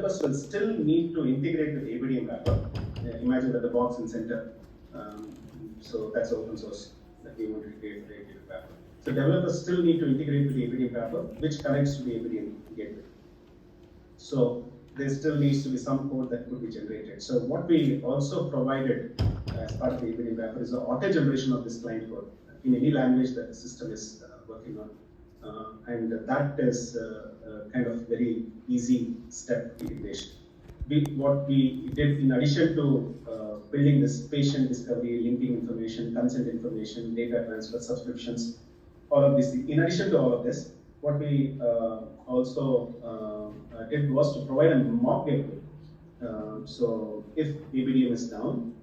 developers will still need to integrate with ABDM Wrapper. Imagine that the box in center. So that's open source that we want to create for ABDM Wrapper. So developers still need to integrate with the ABDM Wrapper, which connects to the ABDM gateway. So there still needs to be some code that could be generated. So what we also provided as part of the ABDM Wrapper is the auto generation of this client code in any language that the system is working on. And that is kind of very easy step integration. What we did in addition to building this patient discovery, linking information, consent information, data transfer, subscriptions, all of this, in addition to all of this, what we also did was to provide a mock gateway. So if ABDM is down,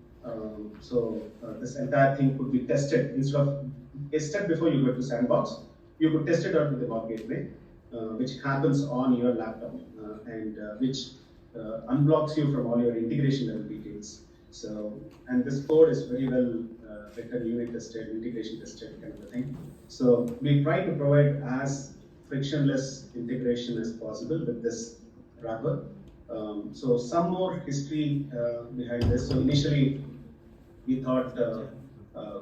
this entire thing could be tested. Instead of a step before you go to Sandbox, you could test it out with the mock gateway, which happens on your laptop and which unblocks you from all your integration level details. So, and this code is very well written, unit tested, integration tested, kind of a thing. So we try to provide as frictionless integration as possible with this wrapper. So some more history behind this. So initially, we thought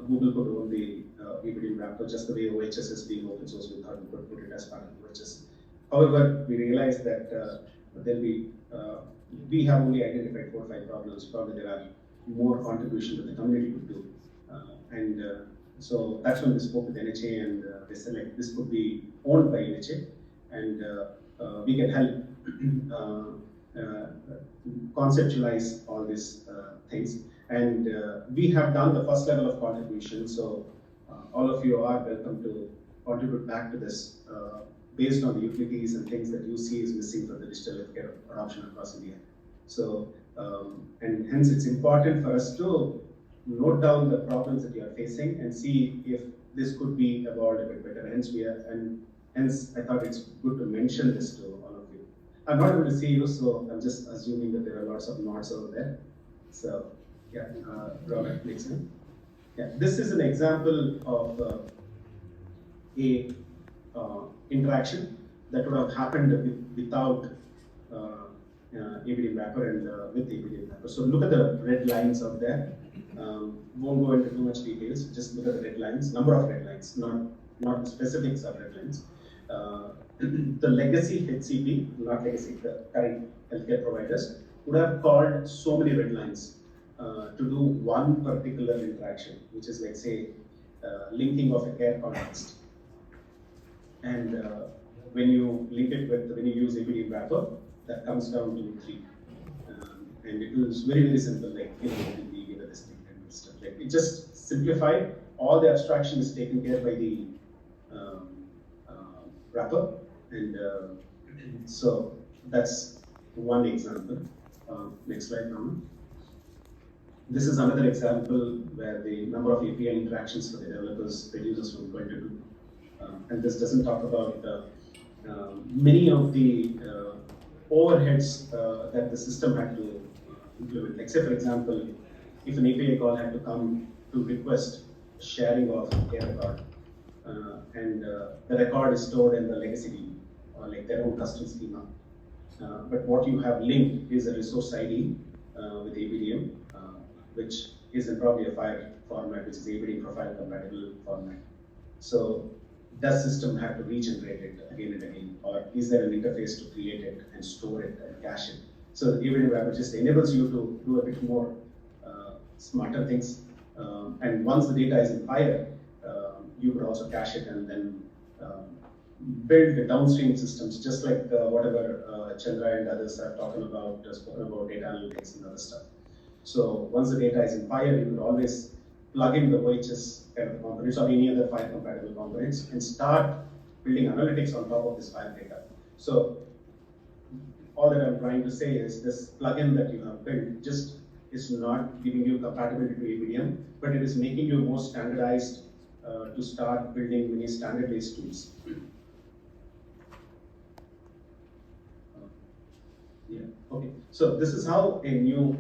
Google could own the ABDM Wrapper, just the way OHS is being open source. We thought we could put it as part of OHS. However, we realized that there'll be we have only identified 4 or 5 problems. Probably there are more contribution that the community could do, so that's when we spoke with NHA, and they said like this could be owned by NHA, and we can help conceptualize all these things. And we have done the first level of contribution, so all of you are welcome to contribute back to this based on the utilities and things that you see is missing for the digital healthcare adoption across India. So, and hence it's important for us to note down the problems that you are facing and see if this could be evolved a bit better. Hence hence I thought it's good to mention this to all of you. I'm not able to see you, so I'm just assuming that there are lots of nods over there. So, yeah, Robert, next one. Yeah, this is an example of a interaction that would have happened without ABDM Wrapper and with ABDM Wrapper. So look at the red lines out there. Won't go into too much details. Just look at the red lines, number of red lines, not specifics of red lines. The legacy HCP, not legacy, the current healthcare providers would have called so many red lines to do one particular interaction, which is like say linking of a care context. And when you link it with, when you use ABDM Wrapper, that comes down to 3. And it was very, very simple, like, you know, we give this thing and stuff. Like, it just simplified, all the abstraction is taken care by the wrapper. And so that's one example. Next slide, Rama. This is another example where the number of API interactions for the developers reduces from 20 to 2. And this doesn't talk about many of the overheads that the system had to implement. Except, for example, if an API call had to come to request sharing of a record, and the record is stored in the legacy DB, or like their own custom schema. But what you have linked is a resource ID with ABDM, which is in probably a file format, which is ABDM profile compatible format. So does system have to regenerate it again and again, or is there an interface to create it and store it and cache it? So the ABDM Wrapper just enables you to do a bit more smarter things. And once the data is in fire, you could also cache it and then build the downstream systems, just like whatever Chandra and others have spoken about data analytics and other stuff. So once the data is in fire, you could always plug in the OHS kind of components or any other file compatible components and start building analytics on top of this file data. So all that I'm trying to say is this plugin that you have built just is not giving you compatibility to ABDM, but it is making you more standardized to start building many standard-based tools. Yeah. Okay. So this is how a new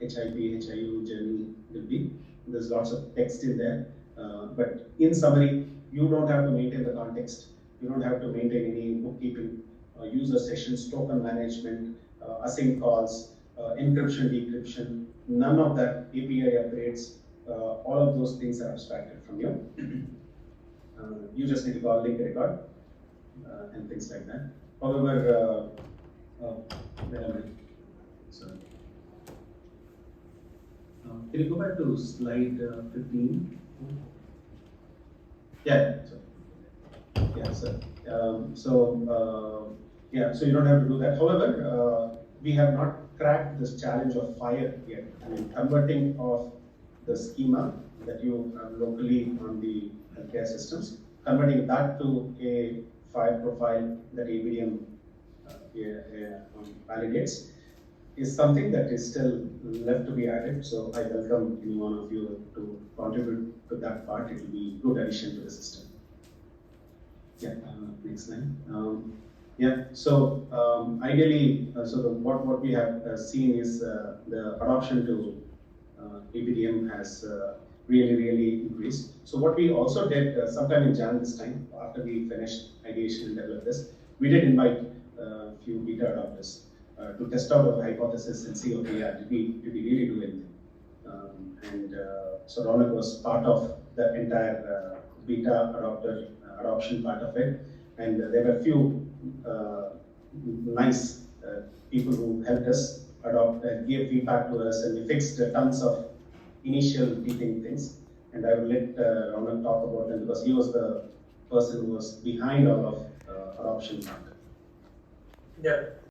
HIU journey will be. There's lots of text in there, but in summary, you don't have to maintain the context. You don't have to maintain any bookkeeping user sessions, token management, async calls, encryption, decryption. None of that API upgrades. All of those things are abstracted from you. You just need to call link record and things like that. However, where am I? Sorry. Can you go back to slide 15? Yeah. Yeah. So you don't have to do that. However, we have not cracked this challenge of FHIR yet. I mean, converting of the schema that you have locally on the healthcare systems, converting that to a FHIR profile that ABDM validates is something that is still left to be added. So I welcome any one of you to contribute to that part. It will be a good addition to the system. Yeah, next slide. Ideally, what we have seen is the adoption to ABDM has really increased. So what we also did sometime in Jan this time, after we finished ideation and developed this, we did invite a few beta adopters to test out our hypothesis and see, okay, did we really do anything? So Ronak was part of the entire beta adoption part of it, and there were a few nice people who helped us adopt and gave feedback to us, and we fixed tons of initial teething things. And I will let Ronak talk about them because he was the person who was behind all of adoption part. Yeah.